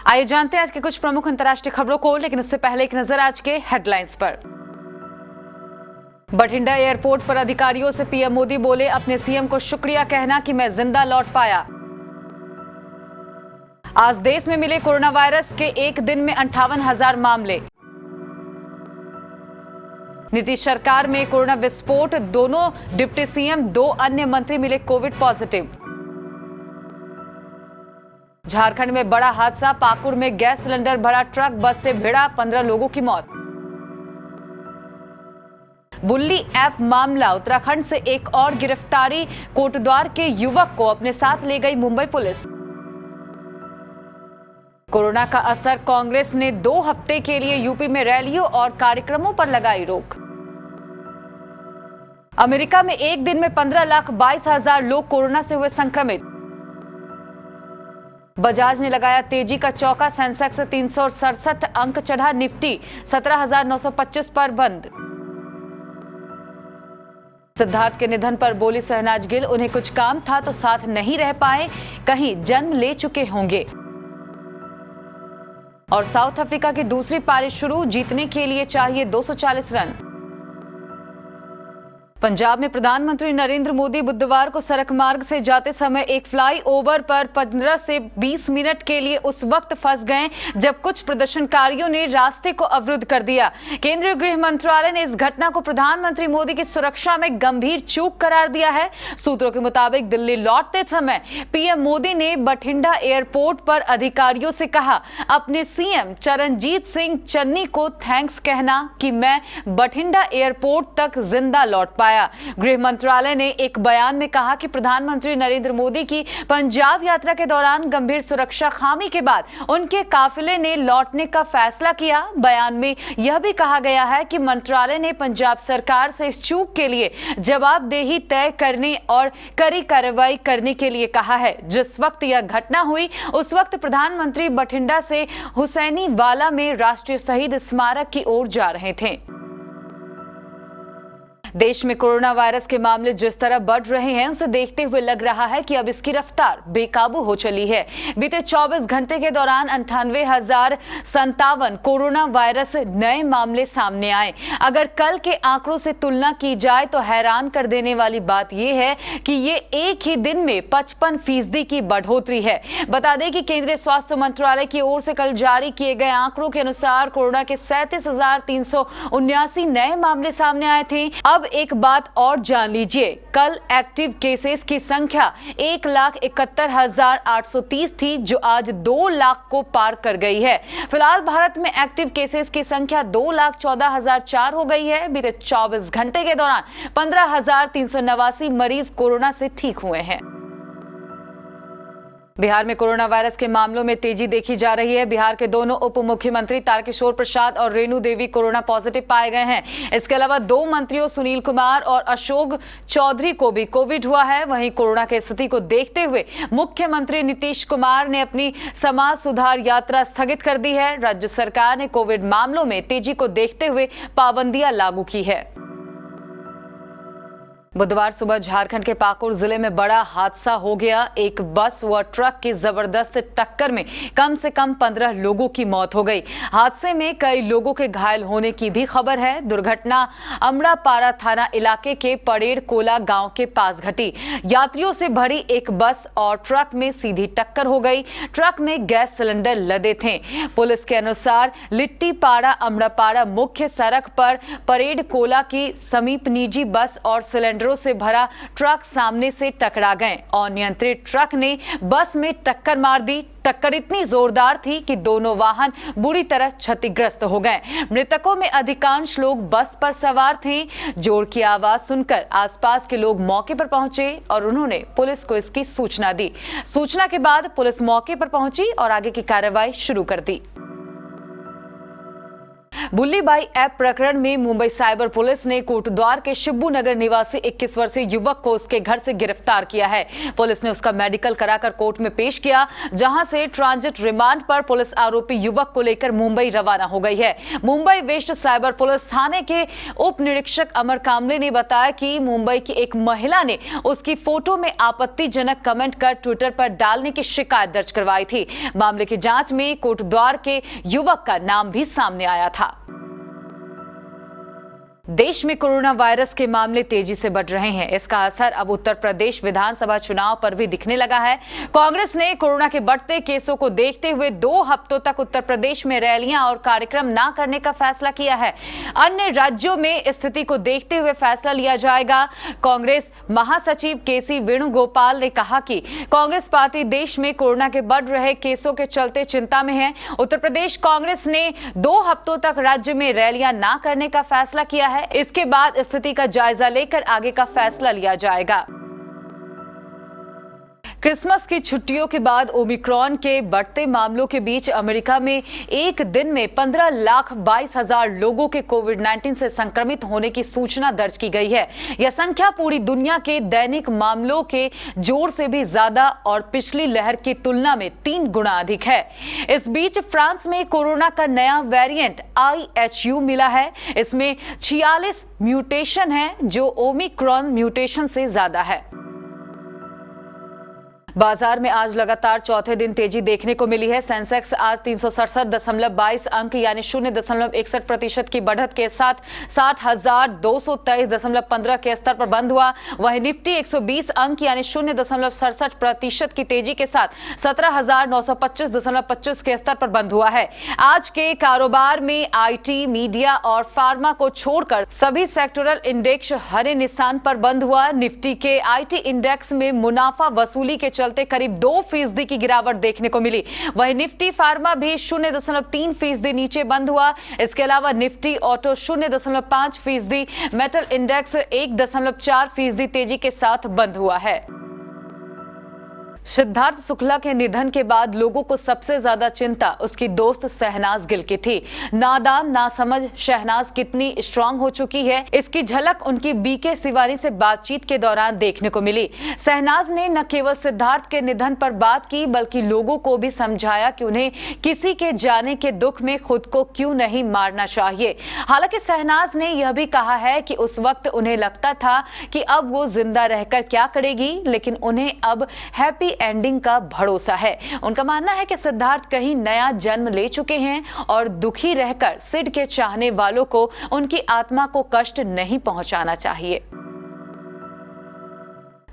आइए जानते हैं आज के कुछ प्रमुख अंतर्राष्ट्रीय खबरों को, लेकिन उससे पहले एक नजर आज के हेडलाइंस पर। बठिंडा एयरपोर्ट पर अधिकारियों से पीएम मोदी बोले, अपने सीएम को शुक्रिया कहना कि मैं जिंदा लौट पाया। आज देश में मिले कोरोना वायरस के एक दिन में 58,000 मामले। नीतीश सरकार में कोरोना विस्फोट, दोनों डिप्टी सीएम 2 अन्य मंत्री मिले कोविड पॉजिटिव। झारखंड में बड़ा हादसा, पाकुड़ में गैस सिलेंडर भरा ट्रक बस से भिड़ा, 15 लोगों की मौत। बुल्ली ऐप मामला, उत्तराखंड से एक और गिरफ्तारी, कोटद्वार के युवक को अपने साथ ले गई मुंबई पुलिस। कोरोना का असर, कांग्रेस ने 2 हफ्ते के लिए यूपी में रैलियों और कार्यक्रमों पर लगाई रोक। अमेरिका में एक दिन में 15,22,000 लोग कोरोना से हुए संक्रमित। बजाज ने लगाया तेजी का चौका, सेंसेक्स 367 अंक चढ़ा, निफ्टी 17,925 पर बंद। सिद्धार्थ के निधन पर बोली शहनाज गिल, उन्हें कुछ काम था तो साथ नहीं रह पाए, कहीं जन्म ले चुके होंगे। और साउथ अफ्रीका की दूसरी पारी शुरू, जीतने के लिए चाहिए 240 रन। पंजाब में प्रधानमंत्री नरेंद्र मोदी बुधवार को सड़क मार्ग से जाते समय एक फ्लाईओवर पर 15 से 20 मिनट के लिए उस वक्त फंस गए जब कुछ प्रदर्शनकारियों ने रास्ते को अवरुद्ध कर दिया। केंद्रीय गृह मंत्रालय ने इस घटना को प्रधानमंत्री मोदी की सुरक्षा में गंभीर चूक करार दिया है। सूत्रों के मुताबिक दिल्ली लौटते समय पीएम मोदी ने बठिंडा एयरपोर्ट पर अधिकारियों से कहा, अपने सीएम चरणजीत सिंह चन्नी को थैंक्स कहना कि मैं बठिंडा एयरपोर्ट तक जिंदा लौट पाया। गृह मंत्रालय ने एक बयान में कहा कि प्रधानमंत्री नरेंद्र मोदी की पंजाब यात्रा के दौरान गंभीर सुरक्षा खामी के बाद उनके काफिले ने लौटने का फैसला किया। बयान में यह भी कहा गया है कि मंत्रालय ने पंजाब सरकार से इस चूक के लिए जवाबदेही तय करने और कड़ी कार्रवाई करने के लिए कहा है। जिस वक्त यह घटना हुई उस वक्त प्रधानमंत्री बठिंडा से हुसैनीवाला में राष्ट्रीय शहीद स्मारक की ओर जा रहे थे। देश में कोरोना वायरस के मामले जिस तरह बढ़ रहे हैं उसे देखते हुए लग रहा है कि अब इसकी रफ्तार बेकाबू हो चली है। बीते 24 घंटे के दौरान 98,057 कोरोना वायरस नए मामले सामने आए। अगर कल के आंकड़ों से तुलना की जाए तो हैरान कर देने वाली बात यह है कि ये एक ही दिन में 55% की बढ़ोतरी है। बता दें कि केंद्रीय स्वास्थ्य मंत्रालय की ओर से कल जारी किए गए आंकड़ों के अनुसार कोरोना के 37,379 नए मामले सामने आए थे। अब एक बात और जान लीजिए, कल एक्टिव केसेस की संख्या 1,71,830 थी जो आज 2 लाख को पार कर गई है। फिलहाल भारत में एक्टिव केसेस की संख्या 2,14,004 हो गई है। बीते 24 घंटे के दौरान 15,389 मरीज कोरोना से ठीक हुए हैं। बिहार में कोरोना वायरस के मामलों में तेजी देखी जा रही है। बिहार के दोनों उप मुख्यमंत्री तारकिशोर प्रसाद और रेणु देवी कोरोना पॉजिटिव पाए गए हैं। इसके अलावा 2 मंत्रियों सुनील कुमार और अशोक चौधरी को भी कोविड हुआ है। वहीं कोरोना की स्थिति को देखते हुए मुख्यमंत्री नीतीश कुमार ने अपनी समाज सुधार यात्रा स्थगित कर दी है। राज्य सरकार ने कोविड मामलों में तेजी को देखते हुए पाबंदियां लागू की है। बुधवार सुबह झारखंड के पाकुड़ जिले में बड़ा हादसा हो गया। एक बस व ट्रक की जबरदस्त टक्कर में कम से कम 15 लोगों की मौत हो गई। हादसे में कई लोगों के घायल होने की भी खबर है। दुर्घटना अमड़ापारा थाना इलाके के पड़ेड़ कोला गांव के पास घटी। यात्रियों से भरी एक बस और ट्रक में सीधी टक्कर हो गई। ट्रक में गैस सिलेंडर लदे थे। पुलिस के अनुसार लिट्टीपाड़ा अमड़ापाड़ा मुख्य सड़क पर पड़ेड़ कोला की समीप निजी बस और सिलेंडरों से भरा ट्रक सामने से टकरा गए। अनियंत्रित ट्रक ने बस में टक्कर मार दी। टक्कर इतनी जोरदार थी कि दोनों वाहन बुरी तरह क्षतिग्रस्त हो गए। मृतकों में अधिकांश लोग बस पर सवार थे। जोर की आवाज सुनकर आसपास के लोग मौके पर पहुंचे और उन्होंने पुलिस को इसकी सूचना दी। सूचना के बाद पुलिस मौके पर पहुंची और आगे की कार्रवाई शुरू कर दी। बुल्लीबाई ऐप प्रकरण में मुंबई साइबर पुलिस ने कोटद्वार के शिब्बू नगर निवासी 21 वर्षीय युवक को उसके घर से गिरफ्तार किया है। पुलिस ने उसका मेडिकल कराकर कोर्ट में पेश किया, जहां से ट्रांजिट रिमांड पर पुलिस आरोपी युवक को लेकर मुंबई रवाना हो गई है। मुंबई वेस्ट साइबर पुलिस थाने के उप निरीक्षक अमर कामले ने बताया कि मुंबई की एक महिला ने उसकी फोटो में आपत्तिजनक कमेंट कर ट्विटर पर डालने की शिकायत दर्ज करवाई थी। मामले की जांच में कोटद्वार के युवक का नाम भी सामने आया था। देश में कोरोना वायरस के मामले तेजी से बढ़ रहे हैं। इसका असर अब उत्तर प्रदेश विधानसभा चुनाव पर भी दिखने लगा है। कांग्रेस ने कोरोना के बढ़ते केसों को देखते हुए 2 हफ्तों तक उत्तर प्रदेश में रैलियां और कार्यक्रम न करने का फैसला किया है। अन्य राज्यों में स्थिति को देखते हुए फैसला लिया जाएगा। कांग्रेस महासचिव केसी वेणुगोपाल ने कहा कि कांग्रेस पार्टी देश में कोरोना के बढ़ रहे केसों के चलते चिंता में है। उत्तर प्रदेश कांग्रेस ने 2 हफ्तों तक राज्य में रैलियां न करने का फैसला किया है। इसके बाद स्थिति का जायजा लेकर आगे का फैसला लिया जाएगा। क्रिसमस की छुट्टियों के बाद ओमिक्रॉन के बढ़ते मामलों के बीच अमेरिका में एक दिन में 15,22,000 लोगों के कोविड-19 से संक्रमित होने की सूचना दर्ज की गई है। यह संख्या पूरी दुनिया के दैनिक मामलों के जोर से भी ज्यादा और पिछली लहर की तुलना में 3 गुना अधिक है। इस बीच फ्रांस में कोरोना का नया वेरिएंट IHU मिला है। इसमें 46 म्यूटेशन है, जो ओमिक्रॉन म्यूटेशन से ज्यादा है। बाजार में आज लगातार चौथे दिन तेजी देखने को मिली है। सेंसेक्स आज 367.22 अंक यानी 0.61% की बढ़त के साथ 60,223.15 के स्तर पर बंद हुआ। वहीं निफ्टी 120 अंक यानी 0.67% की तेजी के साथ 17,925.25 के स्तर पर बंद हुआ है। आज के कारोबार में IT, मीडिया और फार्मा को छोड़कर सभी सेक्टोरल इंडेक्स हरे निशान पर बंद हुआ। निफ्टी के IT इंडेक्स में मुनाफा वसूली के चलते करीब 2% की गिरावट देखने को मिली। वहीं निफ्टी फार्मा भी 0.3% नीचे बंद हुआ। इसके अलावा निफ्टी ऑटो 0.5%, मेटल इंडेक्स 1.4% तेजी के साथ बंद हुआ है। सिद्धार्थ शुक्ला के निधन के बाद लोगों को सबसे ज्यादा चिंता उसकी दोस्त शहनाज गिल की थी। नादान नासमझ शहनाज कितनी स्ट्रांग हो चुकी है, इसकी झलक उनकी BK शिवानी से बातचीत के दौरान देखने को मिली। शहनाज ने न केवल सिद्धार्थ के निधन पर बात की, बल्कि लोगों को भी समझाया कि उन्हें किसी के जाने के दुख में खुद को क्यों नहीं मारना चाहिए। हालांकि शहनाज ने यह भी कहा है कि उस वक्त उन्हें लगता था कि अब वो जिंदा रहकर क्या करेगी, लेकिन उन्हें अब हैप्पी एंडिंग का भरोसा है। उनका मानना है कि सिद्धार्थ कहीं नया जन्म ले चुके हैं और दुखी रहकर सिड के चाहने वालों को उनकी आत्मा को कष्ट नहीं पहुंचाना चाहिए।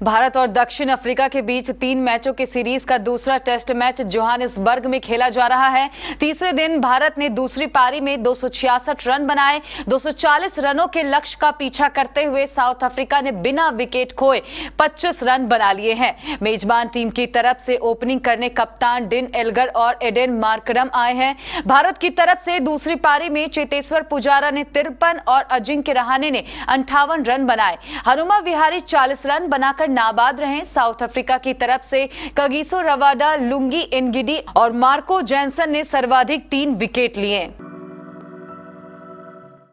भारत और दक्षिण अफ्रीका के बीच 3 मैचों की सीरीज का दूसरा टेस्ट मैच जोहानिसबर्ग में खेला जा रहा है। तीसरे दिन भारत ने दूसरी पारी में 266 रन बनाए। 240 रनों के लक्ष्य का पीछा करते हुए साउथ अफ्रीका ने बिना विकेट खोए 25 रन बना लिए हैं। मेजबान टीम की तरफ से ओपनिंग करने कप्तान डिन एल्गर और एडेन मार्करम आए हैं। भारत की तरफ से दूसरी पारी में चेतेश्वर पुजारा ने 53 और अजिंक्य रहाणे ने 58 रन बनाए। हनुमा विहारी 40 रन बनाकर नाबाद रहे। साउथ अफ्रीका की तरफ से कगिसो रवाडा, लुंगी एनगिडी और मार्को जैनसन ने सर्वाधिक 3 विकेट लिए।